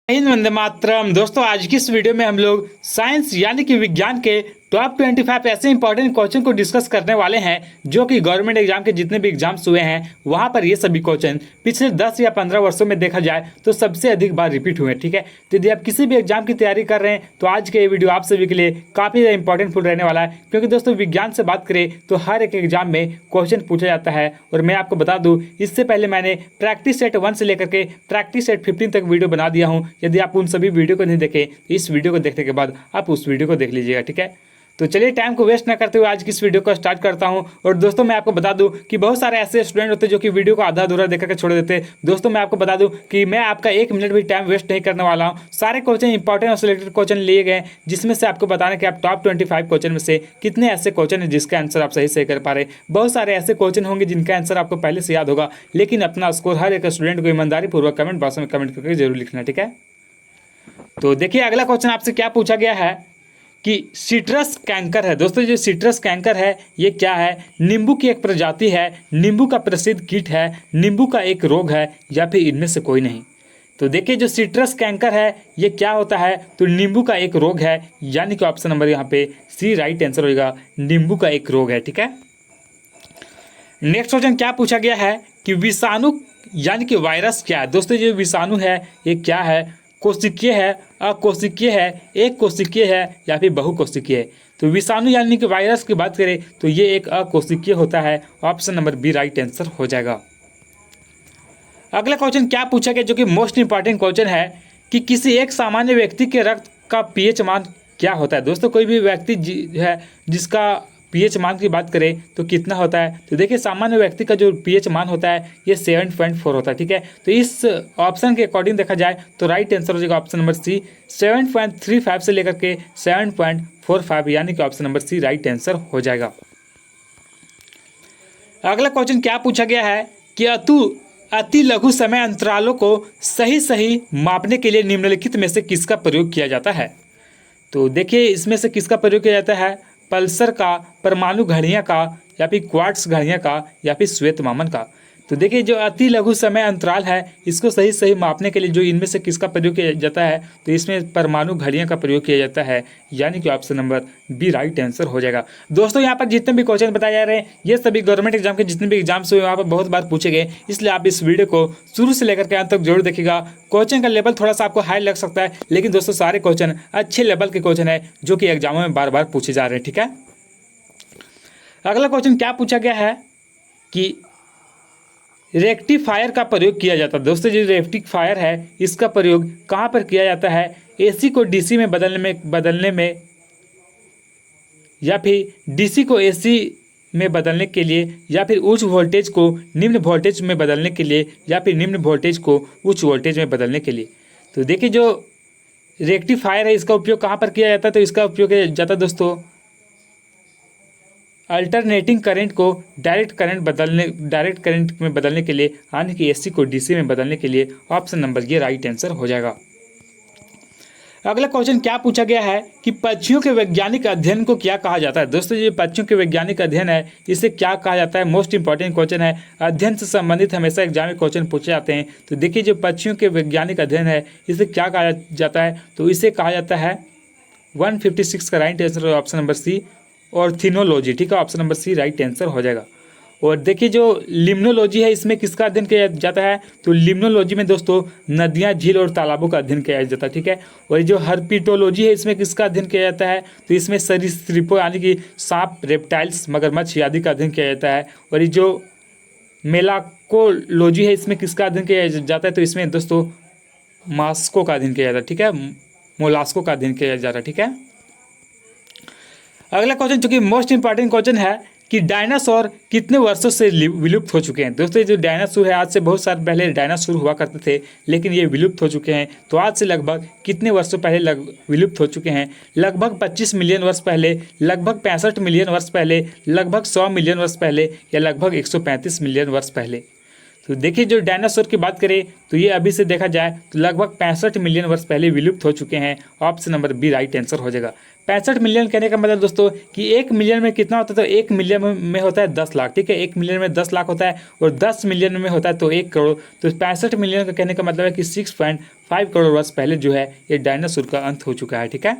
हिंद वंदे मातरम। दोस्तों आज की इस वीडियो में हम लोग साइंस यानी कि विज्ञान के टॉप 25 ऐसे इंपॉर्टेंट क्वेश्चन को डिस्कस करने वाले हैं जो कि गवर्नमेंट एग्जाम के जितने भी एग्जाम्स हुए हैं वहां पर ये सभी क्वेश्चन पिछले 10 या 15 वर्षों में देखा जाए तो सबसे अधिक बार रिपीट हुए हैं। ठीक है, तो यदि आप किसी भी एग्जाम की तैयारी कर रहे हैं तो आज का ये वीडियो आप सभी के लिए काफ़ी ज़्यादा इंपॉर्टेंट फुल रहने वाला है, क्योंकि दोस्तों विज्ञान से बात करें तो हर एक एग्जाम में क्वेश्चन पूछा जाता है। और मैं आपको बता दूँ, इससे पहले मैंने प्रैक्टिस सेट 1 से लेकर के प्रैक्टिस सेट 15 तक वीडियो बना दिया हूँ। यदि आप उन सभी वीडियो को नहीं देखे तो इस वीडियो को देखने के बाद आप उस वीडियो को देख लीजिएगा। ठीक है, तो चलिए टाइम को वेस्ट ना करते हुए आज की इस वीडियो को स्टार्ट करता हूं। और दोस्तों मैं आपको बता दूं कि बहुत सारे ऐसे स्टूडेंट होते हैं जो कि वीडियो को आधा अधूरा देख करके छोड़ देते हैं। दोस्तों मैं आपको बता दूं कि मैं आपका 1 मिनट भी टाइम वेस्ट नहीं करने वाला हूं। सारे क्वेश्चन इंपॉर्टेंट और सिलेक्टेड क्वेश्चन लिए गए, जिसमें से आपको बताना कि आप टॉप 25 क्वेश्चन में से कितने ऐसे क्वेश्चन हैं जिसका आंसर आप सही कर पा रहे। बहुत सारे ऐसे क्वेश्चन होंगे जिनका आंसर आपको पहले से याद होगा, लेकिन अपना स्कोर हर एक स्टूडेंट को ईमानदारी पूर्वक कमेंट बॉक्स में कमेंट करके जरूर लिखना। ठीक है, तो देखिए अगला क्वेश्चन आपसे क्या पूछा गया है कि सिट्रस कैंकर है। दोस्तों जो सिट्रस कैंकर है ये क्या है? नींबू की एक प्रजाति है, नींबू का प्रसिद्ध कीट है, नींबू का एक रोग है, या फिर इनमें से कोई नहीं। तो देखिए जो सिट्रस कैंकर है ये क्या होता है? तो नींबू का एक रोग है, यानी कि ऑप्शन नंबर यहाँ पे सी राइट आंसर होगा, नींबू का एक रोग है। ठीक है, नेक्स्ट क्वेश्चन क्या पूछा गया है कि विषाणु यानी कि वायरस क्या है? दोस्तों जो विषाणु है ये क्या है? कोशिकीय है, अकोशिकीय है, एक कोशिकीय है, या फिर बहुकोशिकीय है? तो विषाणु यानी कि वायरस की बात करें तो ये एक अकोशिकीय होता है। Option number B right answer हो जाएगा। अगला क्वेश्चन क्या पूछा गया जो कि मोस्ट इंपॉर्टेंट क्वेश्चन है कि किसी एक सामान्य व्यक्ति के रक्त का पीएच मान क्या होता है? दोस्तों कोई भी व्यक्ति है जिसका पीएच मान की बात करें तो कितना होता है? तो देखिए सामान्य व्यक्ति का जो पीएच मान होता है ये 7.4 होता है। ठीक है, तो इस ऑप्शन के अकॉर्डिंग देखा जाए तो राइट आंसर हो जाएगा ऑप्शन नंबर सी 7.35 से लेकर के 7.45, यानी कि option number C right answer हो जाएगा। अगला क्वेश्चन क्या पूछा गया है कि अति लघु समय अंतरालों को सही मापने के लिए निम्नलिखित में से किसका प्रयोग किया जाता है? तो देखिए इसमें से किसका प्रयोग किया जाता है? पल्सर का, परमाणु घड़ियां का, या फिर क्वार्ट्स घड़ियां का, या फिर श्वेत मामन का? तो देखिए जो अति लघु समय अंतराल है इसको सही मापने के लिए जो इनमें से किसका प्रयोग किया जाता है? तो इसमें परमाणु घड़ियां का प्रयोग किया जाता है, यानी कि option number B right answer हो जाएगा। दोस्तों यहाँ पर जितने भी क्वेश्चन बताए जा रहे हैं ये सभी गवर्नमेंट एग्जाम के जितने भी एग्जाम्स हुए वहाँ पर बहुत बार पूछे गए, इसलिए आप इस वीडियो को शुरू से लेकर के अंत तक जरूर देखिएगा। क्वेश्चन का लेवल थोड़ा सा आपको हाई लग सकता है, लेकिन दोस्तों सारे क्वेश्चन अच्छे लेवल के क्वेश्चन है जो कि एग्जामों में बार बार पूछे जा रहे हैं। ठीक है, अगला क्वेश्चन क्या पूछा गया है कि रेक्टिफायर का प्रयोग किया जाता है। दोस्तों जो रेक्टिफायर है इसका प्रयोग कहाँ पर किया जाता है? एसी को डीसी में बदलने में, या फिर डीसी को एसी में बदलने के लिए, या फिर उच्च वोल्टेज को निम्न वोल्टेज में बदलने के लिए, या फिर निम्न वोल्टेज को उच्च वोल्टेज में बदलने के लिए। तो देखिए जो रेक्टिफायर है इसका उपयोग कहाँ पर किया जाता है? तो इसका उपयोग किया जाता है दोस्तों अल्टरनेटिंग करंट को डायरेक्ट करंट में बदलने के लिए, यानी कि एसी को डीसी में बदलने के लिए। ऑप्शन नंबर ये राइट आंसर हो जाएगा। अगला क्वेश्चन क्या पूछा गया है कि पक्षियों के वैज्ञानिक अध्ययन को क्या कहा जाता है? दोस्तों ये पक्षियों के वैज्ञानिक अध्ययन है इसे क्या कहा जाता है? मोस्ट इंपॉर्टेंट क्वेश्चन है, अध्ययन से संबंधित हमेशा एग्जाम में क्वेश्चन पूछे जाते हैं। तो देखिए जो पक्षियों के वैज्ञानिक अध्ययन है इसे क्या कहा जाता है? तो इसे कहा जाता है 156 का right answer option number C ornithology. ठीक है, option number C right answer हो जाएगा। और देखिए जो लिम्नोलॉजी है इसमें किसका अध्ययन किया जाता है? तो लिम्नोलॉजी में दोस्तों नदियां, झील और तालाबों का अध्ययन किया जाता है। ठीक है, और जो हर्पिटोलॉजी है इसमें किसका अध्ययन किया जाता है? तो इसमें सरीसृपों यानी कि सांप, रेप्टाइल्स, मगरमच्छ आदि का अध्ययन किया जाता है। और ये जो मेलाकोलॉजी है इसमें किसका अध्ययन किया जाता है? तो इसमें दोस्तों मास्को का अध्ययन किया जाता है। ठीक है, मोलास्को का अध्ययन किया जा रहा है। ठीक है, अगला क्वेश्चन जो कि मोस्ट इंपॉर्टेंट क्वेश्चन है कि डायनासोर कितने वर्षों से विलुप्त हो चुके हैं? दोस्तों जो डायनासोर है आज से बहुत साल पहले डायनासोर हुआ करते थे, लेकिन ये विलुप्त हो चुके हैं। तो आज से लगभग कितने वर्षों पहले विलुप्त हो चुके हैं? लगभग 25 मिलियन वर्ष पहले, लगभग 65 मिलियन वर्ष पहले, लगभग 100 मिलियन वर्ष पहले, या लगभग 135 मिलियन वर्ष पहले? तो देखिए जो डायनासोर की बात करें तो ये अभी से देखा जाए तो लगभग 65 मिलियन वर्ष पहले विलुप्त हो चुके हैं। Option number B right answer हो जाएगा। 65 मिलियन कहने का मतलब दोस्तों कि 1 मिलियन में कितना होता है, तो 1 मिलियन में होता है 10 लाख, ठीक है। 1 मिलियन में 10 लाख होता है और 10 मिलियन में होता है तो 1 करोड़। तो 65 मिलियन का कहने का मतलब है कि 6.5 करोड़ वर्ष पहले जो है ये डायनासोर का अंत हो चुका है, ठीक है।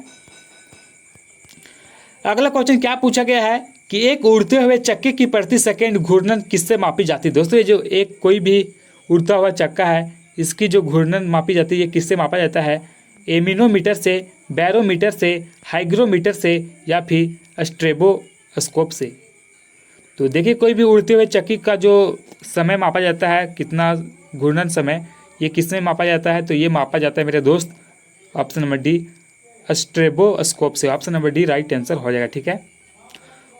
अगला क्वेश्चन क्या पूछा गया है कि एक उड़ते हुए चक्के की प्रति सेकंड घूर्णन किससे मापी जाती है। दोस्तों ये जो एक कोई भी उड़ता हुआ चक्का है इसकी जो घूर्णन मापी जाती है ये किससे मापा जाता है, एमिनोमीटर से, बैरोमीटर से, हाइग्रोमीटर से या फिर स्ट्रेबोस्कोप से। तो देखिए कोई भी उड़ते हुए चक्की का जो समय मापा जाता है, कितना घूर्णन समय, ये किसमें मापा जाता है, तो ये मापा जाता है मेरे दोस्त ऑप्शन नंबर डी स्ट्रेबोस्कोप से। Option number D right answer हो जाएगा, ठीक है।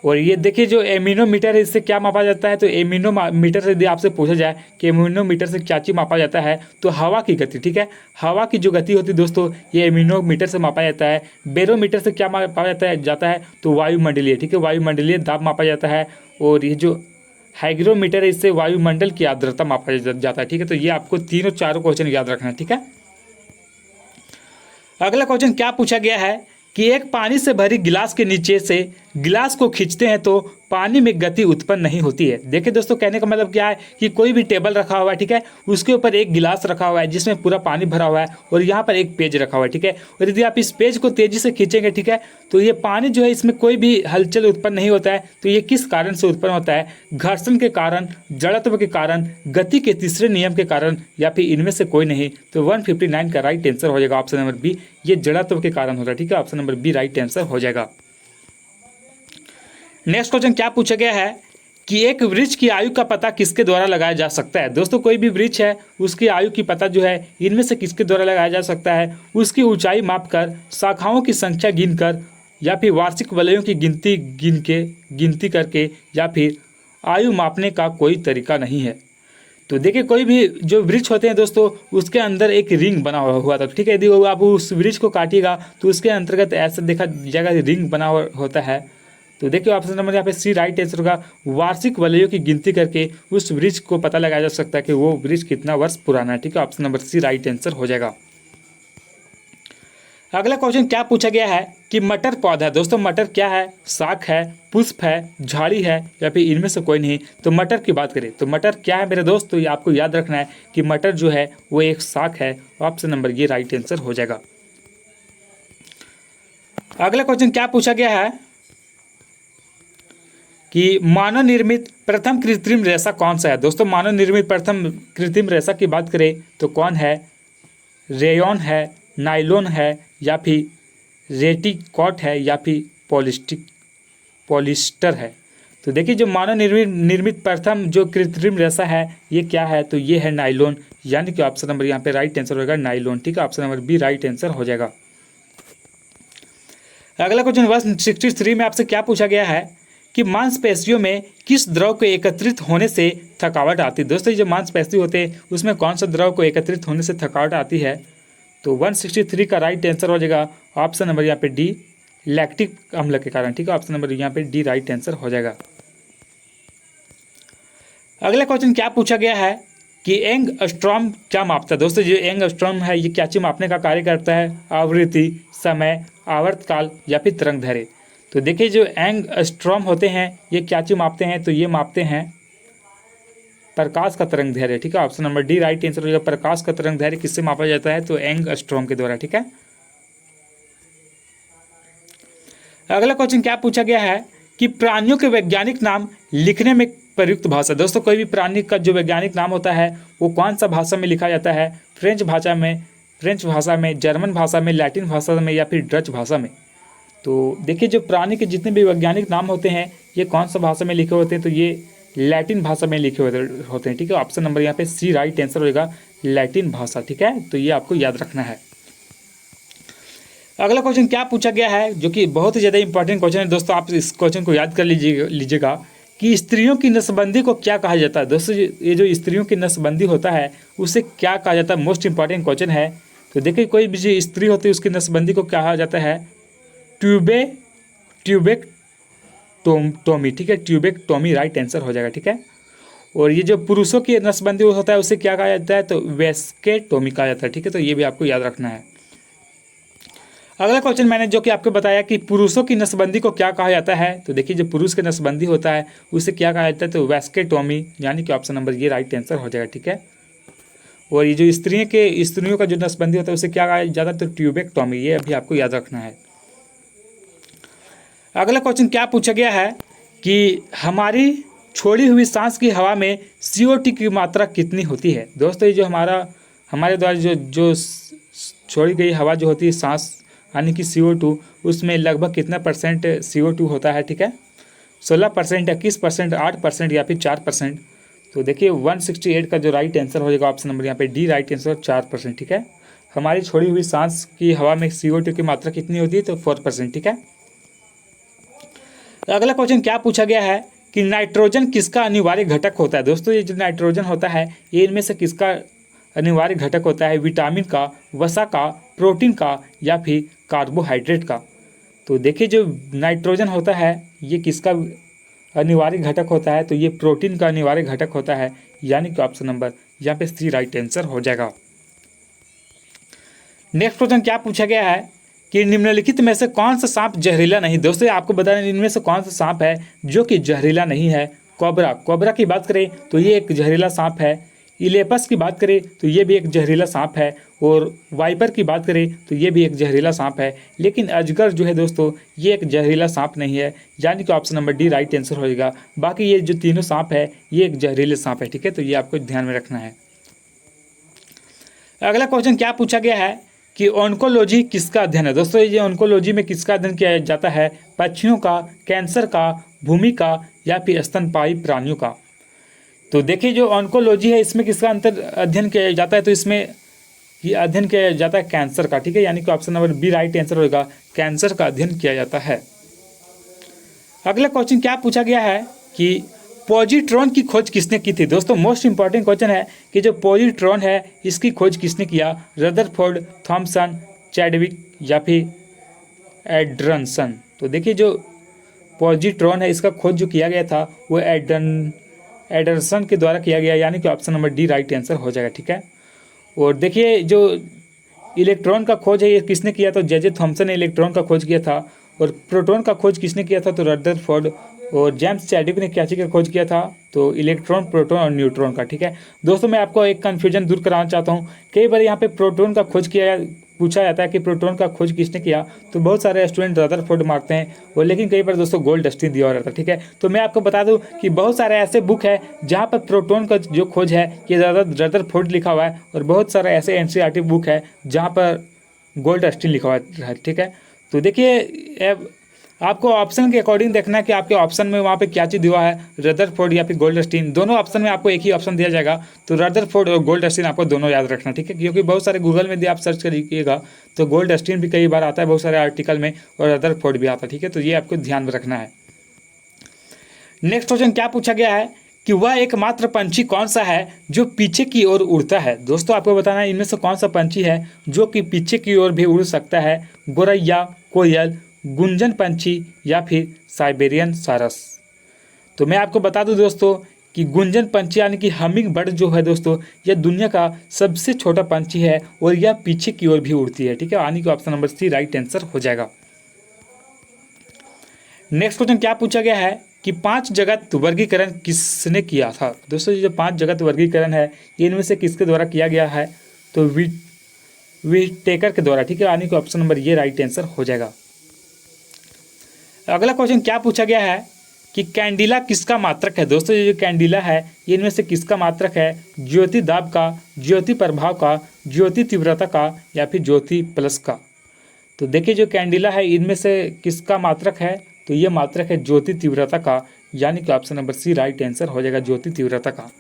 और ये देखिए जो एमिनोमीटर है इससे क्या मापा जाता है, तो एमिनोमीटर से यदि आपसे पूछा जाए कि एमिनोमीटर से क्या चीज़ मापा जाता है, तो हवा की गति, ठीक है। हवा की जो गति होती है दोस्तों ये एमिनोमीटर से मापा जाता है। बैरोमीटर से क्या मापा जाता है तो वायुमंडलीय, ठीक है, वायुमंडलीय दाब मापा जाता है। और ये जो हाइग्रोमीटर है इससे वायुमंडल की आर्द्रता मापा जाता है, ठीक है। तो ये आपको तीनों चारों क्वेश्चन याद रखना है, ठीक है। अगला क्वेश्चन क्या पूछा गया है कि एक पानी से भरी गिलास के नीचे से गिलास को खींचते हैं तो पानी में गति उत्पन्न नहीं होती है। देखिए दोस्तों कहने का मतलब क्या है कि कोई भी टेबल रखा हुआ है, ठीक है, उसके ऊपर एक गिलास रखा हुआ है जिसमें पूरा पानी भरा हुआ है और यहाँ पर एक पेज रखा हुआ है, ठीक है। और यदि आप इस पेज को तेजी से खींचेंगे, ठीक है, तो ये पानी जो है इसमें कोई भी हलचल उत्पन्न नहीं होता है। तो ये किस कारण से उत्पन्न होता है, घर्षण के कारण, जड़त्व के कारण, गति के तीसरे नियम के कारण या फिर इनमें से कोई नहीं। तो 159 का राइट आंसर हो जाएगा ऑप्शन नंबर बी, ये जड़त्व के कारण होता है, ठीक है। Option number B right answer हो जाएगा। नेक्स्ट क्वेश्चन क्या पूछा गया है कि एक वृक्ष की आयु का पता किसके द्वारा लगाया जा सकता है। दोस्तों कोई भी वृक्ष है उसकी आयु की पता जो है इनमें से किसके द्वारा लगाया जा सकता है, उसकी ऊंचाई मापकर, शाखाओं की संख्या गिनकर या फिर वार्षिक वलयों की गिनती करके या फिर आयु मापने का कोई तरीका नहीं है। तो देखिए कोई भी जो वृक्ष होते हैं दोस्तों उसके अंदर एक रिंग बना हुआ था, ठीक है। यदि आप उस वृक्ष को काटिएगा तो उसके अंतर्गत ऐसा देखा जाएगा रिंग बना हुआ होता है। तो देखिए ऑप्शन नंबर यहाँ पे सी राइट आंसर होगा। वार्षिक वलयों की गिनती करके उस वृक्ष को पता लगाया जा सकता है कि वो वृक्ष कितना वर्ष पुराना है, ठीक है। Option number C right answer हो जाएगा। अगला क्वेश्चन क्या पूछा गया है कि मटर पौधा, दोस्तों मटर क्या है, शाख है, पुष्प है, झाड़ी है या फिर इनमें से कोई नहीं। तो मटर की बात करें तो मटर क्या है मेरे दोस्त, तो ये आपको याद रखना है कि मटर जो है वो एक शाख है। ऑप्शन नंबर ये राइट आंसर हो जाएगा। अगला क्वेश्चन क्या पूछा गया है कि मानव निर्मित प्रथम कृत्रिम रेशा कौन सा है। दोस्तों मानव निर्मित प्रथम कृत्रिम रेशा की बात करें तो कौन है, रेयॉन है, नाइलॉन है या फिर रेटिकॉट है या फिर पॉलिस्टर है। तो देखिए जो मानव निर्मित प्रथम जो कृत्रिम रेशा है ये क्या है, तो ये है नाइलॉन, यानी कि ऑप्शन नंबर यहाँ पे राइट आंसर होगा नाइलॉन, ठीक है। Option number B right answer हो जाएगा। अगला क्वेश्चन 163 में आपसे क्या पूछा गया है कि मांसपेशियों में किस द्रव के एकत्रित होने से थकावट आती है। दोस्तों जो मांसपेशी होते हैं उसमें कौन सा द्रव को एकत्रित होने से थकावट आती है, तो 163 का राइट आंसर हो जाएगा ऑप्शन नंबर यहाँ पे डी, लैक्टिक अम्ल के कारण, ठीक है। ऑप्शन नंबर यहाँ पे डी राइट आंसर हो जाएगा। अगला क्वेश्चन क्या पूछा गया है कि एंगस्ट्रॉम क्या मापता है। दोस्तों जो एंगस्ट्रॉम है ये क्या चीज मापने का कार्य करता है, आवृत्ति, समय, आवर्तकाल या फिर तरंग दैर्घ्य। तो देखिए जो एंगस्ट्रॉम होते हैं ये क्या चीज मापते हैं, तो ये मापते हैं प्रकाश का तरंग दैर्घ्य, ठीक है। Option number D right answer हो जाएगा। प्रकाश का तरंग दैर्घ्य किससे मापा जाता है, तो एंगस्ट्रॉम के द्वारा, ठीक है। अगला क्वेश्चन क्या पूछा गया है कि प्राणियों के वैज्ञानिक नाम लिखने में प्रयुक्त भाषा। दोस्तों कोई भी प्राणी का जो वैज्ञानिक नाम होता है वो कौन सा भाषा में लिखा जाता है, फ्रेंच भाषा में, जर्मन भाषा में, लैटिन भाषा में या फिर डच भाषा में। तो देखिए जो प्राणी के जितने भी वैज्ञानिक नाम होते हैं ये कौन सा भाषा में लिखे होते हैं, तो ये लैटिन भाषा में लिखे होते हैं, ठीक है। ऑप्शन नंबर यहाँ पे सी राइट आंसर होगा लैटिन भाषा, ठीक है। तो ये आपको याद रखना है। अगला क्वेश्चन क्या पूछा गया है जो कि बहुत ही ज़्यादा इंपॉर्टेंट क्वेश्चन है दोस्तों, आप इस क्वेश्चन को याद कर लीजिएगा कि स्त्रियों की नसबंदी को क्या कहा जाता है। दोस्तों ये जो स्त्रियों की नसबंदी होता है उसे क्या कहा जाता है, मोस्ट इंपॉर्टेंट क्वेश्चन है। तो देखिए कोई भी जो स्त्री होती है उसकी नसबंदी को क्या कहा जाता है, ट्यूबेक्टोमी, ठीक है। ट्यूबेक्टोमी राइट आंसर हो जाएगा, ठीक है। और ये जो पुरुषों की नसबंदी होता है उसे क्या कहा जाता है, तो वेस्केटोमी कहा जाता है। ठीक है, तो ये भी आपको याद रखना है। अगला क्वेश्चन मैंने जो कि आपको बताया कि पुरुषों की नसबंदी को क्या कहा जाता है, तो देखिए जो पुरुष की नसबंदी होता है उसे क्या कहा जाता है, तो वेस्केटोमी, यानी कि ऑप्शन नंबर ये राइट आंसर हो जाएगा। ठीक है, और ये जो स्त्रियों का जो नसबंदी होता है उसे क्या कहा जाता है, तो ट्यूबेक्टोमी, ये अभी आपको याद रखना है। अगला क्वेश्चन क्या पूछा गया है कि हमारी छोड़ी हुई सांस की हवा में CO2 की मात्रा कितनी होती है। दोस्तों ये जो हमारे द्वारा जो छोड़ी गई हवा जो होती है सांस, यानी कि CO2, उसमें लगभग कितना परसेंट CO2 होता है। ठीक है, 16%, 21%, 8% या फिर 4%। तो देखिए 168 का जो राइट आंसर हो जाएगा ऑप्शन नंबर यहाँ पे डी राइट आंसर 4%। ठीक है, हमारी छोड़ी हुई सांस की हवा में CO2 की मात्रा कितनी होती है, तो 4%। ठीक है, अगला क्वेश्चन क्या पूछा गया है कि नाइट्रोजन किसका अनिवार्य घटक होता है। दोस्तों ये जो नाइट्रोजन होता है ये इनमें से किसका अनिवार्य घटक होता है, विटामिन का, वसा का, प्रोटीन का या फिर कार्बोहाइड्रेट का। तो देखिए जो नाइट्रोजन होता है ये किसका अनिवार्य घटक होता है, तो ये प्रोटीन का अनिवार्य घटक होता है, यानी कि ऑप्शन नंबर यहाँ पे सी राइट आंसर हो जाएगा। नेक्स्ट क्वेश्चन क्या पूछा गया है कि निम्नलिखित में से कौन सा सांप जहरीला नहीं। दोस्तों आपको बता दें इनमें से कौन सा सांप है जो कि जहरीला नहीं है। कोबरा की बात करें तो ये एक जहरीला सांप है। इलेपस की बात करें तो ये भी एक जहरीला सांप है। और वाइपर की बात करें तो ये भी एक जहरीला सांप है। लेकिन अजगर जो है दोस्तों ये एक जहरीला सांप नहीं है, यानी कि option number D right answer हो जाएगा। बाकी ये जो तीनों सांप है ये एक जहरीले सांप है। ठीक है, तो ये आपको ध्यान में रखना है। अगला क्वेश्चन क्या पूछा गया है कि ऑन्कोलॉजी किसका अध्ययन है। दोस्तों ये ऑन्कोलॉजी में किसका अध्ययन किया जाता है, पक्षियों का, कैंसर का, भूमि का या फिर स्तनपायी प्राणियों का। तो देखिए जो ऑन्कोलॉजी है इसमें किसका अध्ययन किया जाता है, तो इसमें ये अध्ययन किया जाता है कैंसर का। ठीक है, यानी कि option number B right answer होगा, कैंसर का अध्ययन किया जाता है। अगला क्वेश्चन क्या पूछा गया है कि पॉजिट्रॉन की खोज किसने की थी। दोस्तों मोस्ट इंपॉर्टेंट क्वेश्चन है कि जो पॉजिट्रॉन है इसकी खोज किसने किया, रदरफोर्ड, थॉमसन, चैडविक या फिर एडरसन। तो देखिए जो पॉजिट्रॉन है इसका खोज जो किया गया था वो एडरसन के द्वारा किया गया, यानी कि option number D right answer हो जाएगा। ठीक है, और देखिए जो इलेक्ट्रॉन का खोज है ये किसने किया, तो जे थॉमसन ने इलेक्ट्रॉन का खोज किया था। और प्रोटॉन का खोज किसने किया था, तो रदरफोर्ड। और जेम्स चैडविक ने क्या चीज़ का खोज किया था, तो इलेक्ट्रॉन, प्रोटॉन और न्यूट्रॉन का। ठीक है दोस्तों, मैं आपको एक कन्फ्यूजन दूर कराना चाहता हूँ। कई बार यहाँ पे प्रोटॉन का खोज किया पूछा जाता है कि प्रोटॉन का खोज किसने किया, तो बहुत सारे स्टूडेंट रदरफोर्ड मारते हैं, और लेकिन कई बार दोस्तों गोल्डस्टीन दिया रहता है। ठीक है, तो मैं आपको बता दूं कि बहुत सारे ऐसे बुक है जहाँ पर प्रोटॉन का जो खोज है ये रदरफोर्ड लिखा हुआ है, और बहुत सारे ऐसे NCERT बुक है जहाँ पर गोल्डस्टीन लिखा हुआ है। ठीक है, तो देखिए आपको ऑप्शन के अकॉर्डिंग देखना है कि आपके ऑप्शन में वहाँ पे क्या चीज़ दिया है, रदरफोर्ड या फिर गोल्डस्टीन। दोनों ऑप्शन में आपको एक ही ऑप्शन दिया जाएगा, तो रदरफोर्ड और गोल्डस्टीन आपको दोनों याद रखना। ठीक है, क्योंकि बहुत सारे गूगल में भी आप सर्च करिएगा तो गोल्डस्टीन भी कई बार आता है बहुत सारे आर्टिकल में, और रदरफोर्ड भी आता है। ठीक है, तो ये आपको ध्यान में रखना है। नेक्स्ट क्वेश्चन क्या पूछा गया है कि वह एकमात्र पंछी कौन सा है जो पीछे की ओर उड़ता है। दोस्तों आपको बताना है इनमें से कौन सा पंछी है जो कि पीछे की ओर भी उड़ सकता है, गोरैया, कोयल, गुंजन पंछी या फिर साइबेरियन सारस। तो मैं आपको बता दूं दोस्तों कि गुंजन पंछी यानी कि हमिंग बर्ड जो है दोस्तों यह दुनिया का सबसे छोटा पंछी है, और यह पीछे की ओर भी उड़ती है। ठीक है, यानी कि option number C right answer हो जाएगा। नेक्स्ट क्वेश्चन क्या पूछा गया है कि 5 जगत वर्गीकरण किसने किया था। दोस्तों ये जो 5 जगत वर्गीकरण है ये इनमें से किसके द्वारा किया गया है, तो विटेकर के द्वारा। ठीक है, यानी कि ऑप्शन नंबर ये राइट आंसर हो जाएगा। अगला क्वेश्चन क्या पूछा गया है कि कैंडिला किसका मात्रक है। दोस्तों ये जो कैंडिला है ये इनमें से किसका मात्रक है, ज्योति दाब का, ज्योति प्रभाव का, ज्योति तीव्रता का या फिर ज्योति प्लस का। तो देखिए जो कैंडिला है इनमें से किसका मात्रक है, तो ये मात्रक है ज्योति तीव्रता का, यानी कि option number C right answer हो जाएगा, ज्योति तीव्रता का।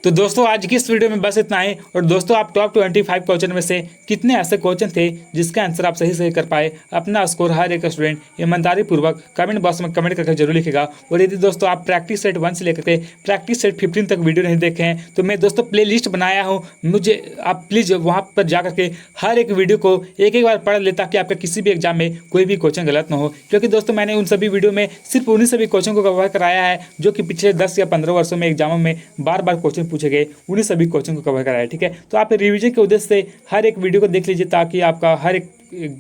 तो दोस्तों आज की इस वीडियो में बस इतना ही। और दोस्तों आप टॉप 25 क्वेश्चन में से कितने ऐसे क्वेश्चन थे जिसका आंसर आप सही सही कर पाए, अपना स्कोर हर एक स्टूडेंट ईमानदारी पूर्वक कमेंट बॉक्स में कमेंट करके जरूर लिखेगा। और यदि दोस्तों आप प्रैक्टिस सेट 1 से लेकर के प्रैक्टिस सेट 15 तक वीडियो नहीं देखे हैं तो मैं दोस्तों प्ले लिस्ट बनाया हूँ, मुझे आप प्लीज़ वहाँ पर जा करके हर एक वीडियो को एक बार पढ़ ले ताकि आपका किसी भी एग्जाम में कोई भी क्वेश्चन गलत ना हो। क्योंकि दोस्तों मैंने उन सभी वीडियो में सिर्फ उन्हीं सभी क्वेश्चन को कवर कराया है जो कि पिछले 10 या 15 वर्षों में एग्जामों में बार बार क्वेश्चन पूछे गए, उन्हीं सभी क्वेश्चन को कवर कराया है। ठीक है, तो आप रिवीजन के उद्देश्य से हर एक वीडियो को देख लीजिए ताकि आपका हर एक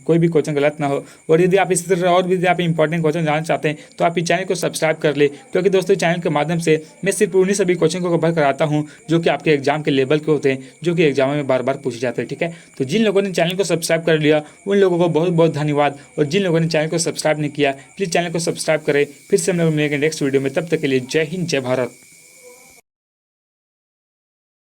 कोई भी क्वेश्चन गलत ना हो। और यदि आप इसी तरह और भी यदि आप इंपॉर्टेंट क्वेश्चन जानना चाहते हैं तो आप इस चैनल को सब्सक्राइब कर ले, क्योंकि दोस्तों चैनल के माध्यम से मैं सिर्फ उन्हीं सभी क्वेश्चन को कवर कराता हूँ जो कि आपके एग्जाम के लेवल के होते हैं, जो कि एग्जाम में बार बार पूछे जाते हैं। ठीक है, तो जिन लोगों ने चैनल को सब्सक्राइब कर लिया उन लोगों को बहुत बहुत धन्यवाद, और जिन लोगों ने चैनल को सब्सक्राइब नहीं किया प्लीज़ चैनल को सब्सक्राइब करें। फिर से हम लोग मिलेंगे नेक्स्ट वीडियो में, तब तक के लिए जय हिंद जय भारत।